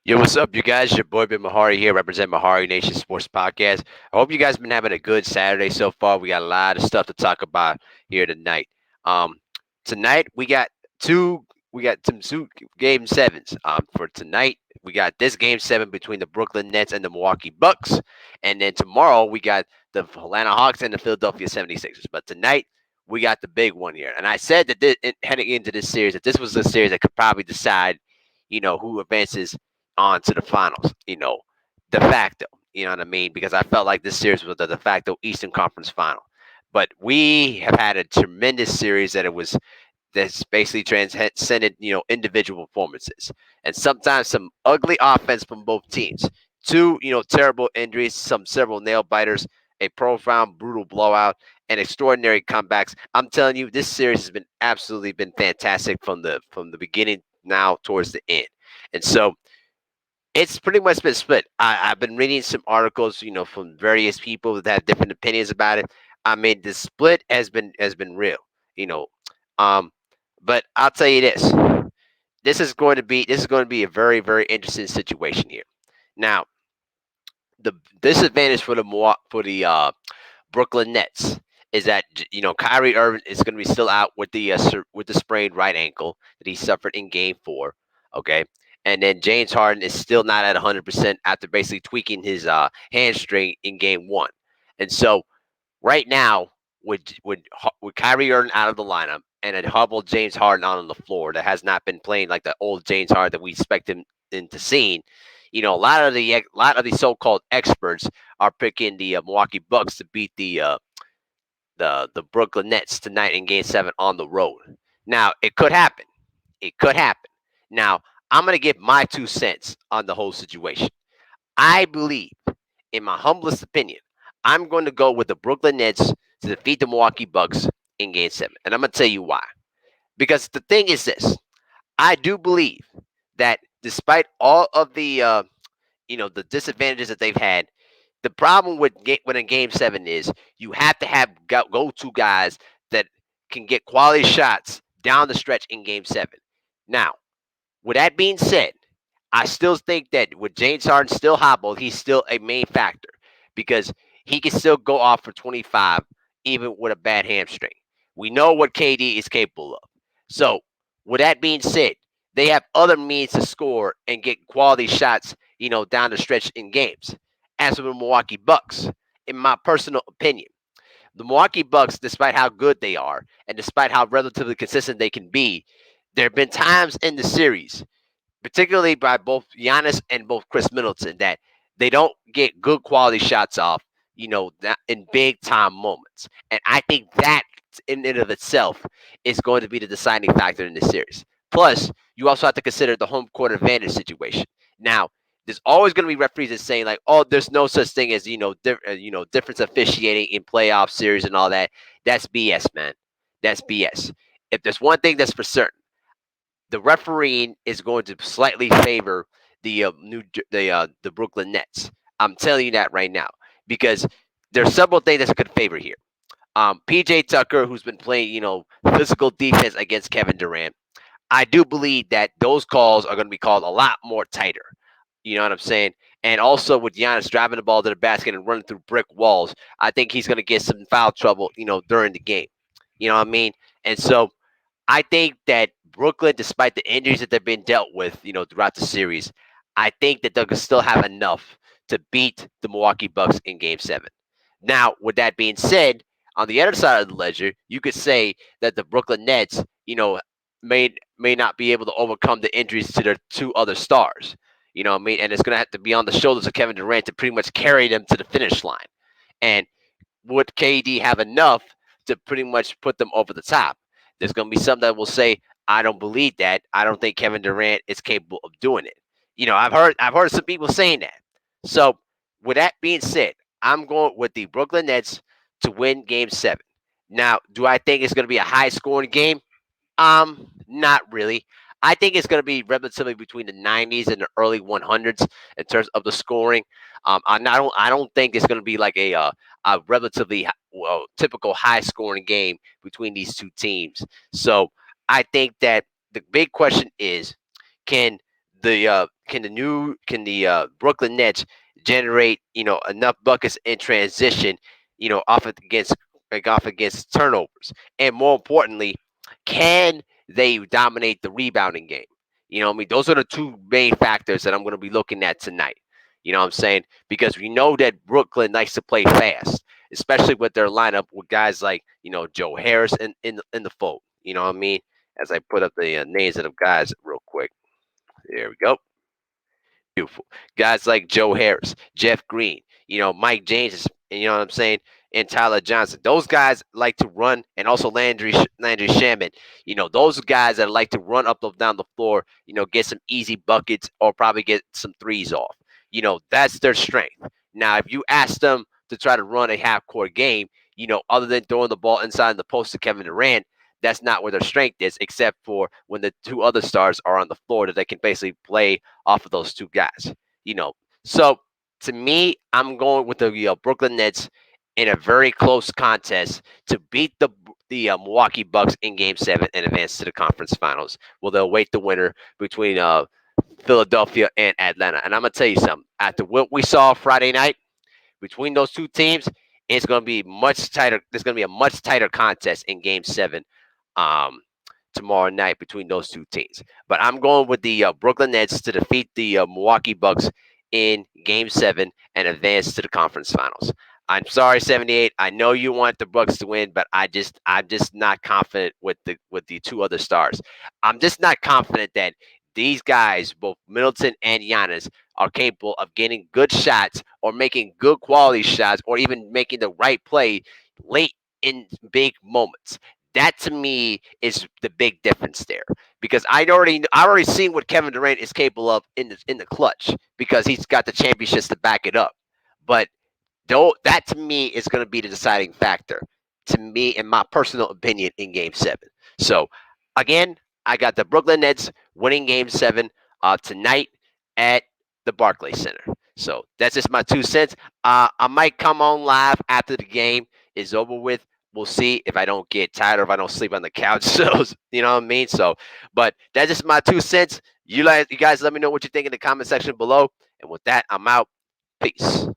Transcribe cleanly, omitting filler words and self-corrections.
Yo, what's up, you guys? Your boy Ben Mahari here, represent Mahari Nation Sports Podcast. I hope you guys been having a good Saturday so far. We got a lot of stuff to talk about here tonight. Um, Tonight we got some two game sevens. For tonight we got this game seven between the Brooklyn Nets and the Milwaukee Bucks, and then tomorrow we got the Atlanta Hawks and the Philadelphia 76ers. But tonight we got the big one here, and I said that heading into this series that this was a series that could probably decide, who advances on to the finals, de facto. You know what I mean? Because I felt like this series was the de facto Eastern Conference final. But we have had a tremendous series that's basically transcended, individual performances. And sometimes some ugly offense from both teams. Two, terrible injuries, some several nail biters, a profound, brutal blowout, and extraordinary comebacks. I'm telling you, this series has been absolutely been fantastic from the beginning now towards the end. And so it's pretty much been split. I've been reading some articles, from various people that have different opinions about it. I mean, the split has been real, you know. Um, but I'll tell you this: this is going to be a very very interesting situation here. Now, the disadvantage for the Brooklyn Nets is that Kyrie Irving is going to be still out with the sprained right ankle that he suffered in Game 4. Okay, and then James Harden is still not at 100% after basically tweaking his hamstring in Game 1. And so right now, with Kyrie Irving out of the lineup and a humble James Harden out on the floor that has not been playing like the old James Harden that we expect him into seeing, a lot of the so-called experts are picking the Milwaukee Bucks to beat the Brooklyn Nets tonight in Game 7 on the road. Now it could happen. It could happen. Now I'm gonna give my 2 cents on the whole situation. I believe, in my humblest opinion, I'm going to go with the Brooklyn Nets to defeat the Milwaukee Bucks in Game 7. And I'm going to tell you why. Because the thing is this: I do believe that despite all of the disadvantages that they've had, the problem with winning Game 7 is you have to have go-to guys that can get quality shots down the stretch in Game 7. Now, with that being said, I still think that with James Harden still hobbled, he's still a main factor because he can still go off for 25 even with a bad hamstring. We know what KD is capable of. So, with that being said, they have other means to score and get quality shots, down the stretch in games. As for the Milwaukee Bucks, in my personal opinion, the Milwaukee Bucks, despite how good they are and despite how relatively consistent they can be, there have been times in the series, particularly by both Giannis and both Chris Middleton, that they don't get good quality shots off, in big time moments. And I think that in and of itself is going to be the deciding factor in this series. Plus, you also have to consider the home court advantage situation. Now, there's always going to be referees that saying like, "Oh, there's no such thing as difference officiating in playoff series and all that." That's BS, man. That's BS. If there's one thing that's for certain, the refereeing is going to slightly favor the Brooklyn Nets. I'm telling you that right now because there's several things that could favor here. PJ Tucker, who's been playing, physical defense against Kevin Durant, I do believe that those calls are going to be called a lot more tighter. You know what I'm saying? And also with Giannis driving the ball to the basket and running through brick walls, I think he's going to get some foul trouble, during the game. You know what I mean? And so I think that Brooklyn, despite the injuries that they've been dealt with, throughout the series, I think that they'll still have enough to beat the Milwaukee Bucks in Game 7. Now, with that being said, on the other side of the ledger, you could say that the Brooklyn Nets, may not be able to overcome the injuries to their two other stars. You know what I mean? And it's going to have to be on the shoulders of Kevin Durant to pretty much carry them to the finish line. And would KD have enough to pretty much put them over the top? There's going to be some that will say, "I don't believe that. I don't think Kevin Durant is capable of doing it." I've heard some people saying that. So, with that being said, I'm going with the Brooklyn Nets to win Game 7. Now, do I think it's going to be a high scoring game? Not really. I think it's going to be relatively between the 90s and the early 100s in terms of the scoring. I don't think it's going to be like a relatively typical high scoring game between these two teams. So I think that the big question is, can can the Brooklyn Nets generate enough buckets in transition, off against turnovers, and more importantly, can they dominate the rebounding game? I mean, those are the two main factors that I'm going to be looking at tonight. You know what I'm saying? Because we know that Brooklyn likes to play fast, especially with their lineup with guys like Joe Harris in the fold. You know what I mean? As I put up the names of the guys real quick. There we go. Beautiful. Guys like Joe Harris, Jeff Green, Mike James, you know what I'm saying, and Tyler Johnson. Those guys like to run, and also Landry Shaman. Those guys that like to run up down the floor, get some easy buckets or probably get some threes off. That's their strength. Now, if you ask them to try to run a half court game, other than throwing the ball inside the post to Kevin Durant, that's not where their strength is, except for when the two other stars are on the floor that they can basically play off of those two guys. You know, so to me, I'm going with the Brooklyn Nets in a very close contest to beat the Milwaukee Bucks in Game 7 and advance to the conference finals. Well, they'll wait the winner between Philadelphia and Atlanta. And I'm gonna tell you something. After what we saw Friday night between those two teams, it's going to be much tighter. There's going to be a much tighter contest in Game 7 um, tomorrow night between those two teams. But I'm going with the Brooklyn Nets to defeat the Milwaukee Bucks in Game 7 and advance to the conference finals. I'm sorry, 78. I know you want the Bucks to win, but I'm just not confident with the two other stars. I'm just not confident that these guys, both Middleton and Giannis, are capable of getting good shots or making good quality shots or even making the right play late in big moments. That to me is the big difference there, because I already seen what Kevin Durant is capable of in the clutch, because he's got the championships to back it up. But though that to me is going to be the deciding factor, to me, in my personal opinion, in Game 7. So again, I got the Brooklyn Nets winning Game 7 tonight at the Barclays Center. So that's just my 2 cents. I might come on live after the game is over with. We'll see if I don't get tired or if I don't sleep on the couch. So you know what I mean. So, but that's just my 2 cents. You guys, let me know what you think in the comment section below. And with that, I'm out. Peace.